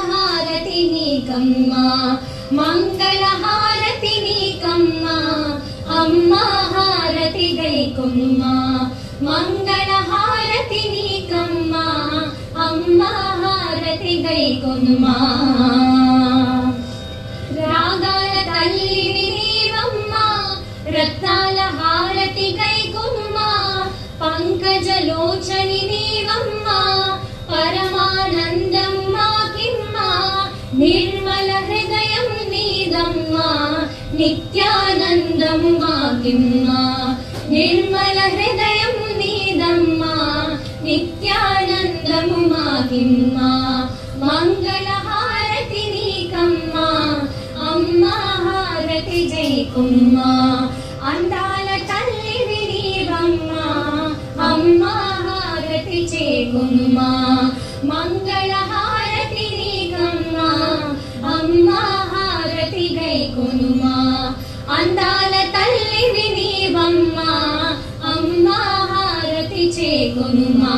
హారతి నీకమ్మా మంగళహారతి నీకమ్మా అమ్మా హారతి గైకొనుమా మంగళహారతి నీకమ్మా అమ్మా హారతి గైకొనుమా రాగాల తల్లివి నీవమ్మా రత్నాల హారతి గైకొనుమా పంకజలోచని నీవమ్మా పరమానందం మాకిమ్మా నిర్మల హృదయం నీదమ్మా నిత్యానందం మాకిమ్మా నిర్మల హృదయం నీదమ్మా నిత్యానందము మాకిమ్మా మంగళహారతి నీకమ్మా అమ్మా హారతి జైకుమ్మా అందాల తల్లివి నీవమ్మా అమ్మా హారతి చేకుమ్మా మంగళహారతి నీకమ్మా అమ్మా హారతి గైకొనుమా అందాల తల్లివి నీవమ్మా అమ్మా హారతి చేకునుమా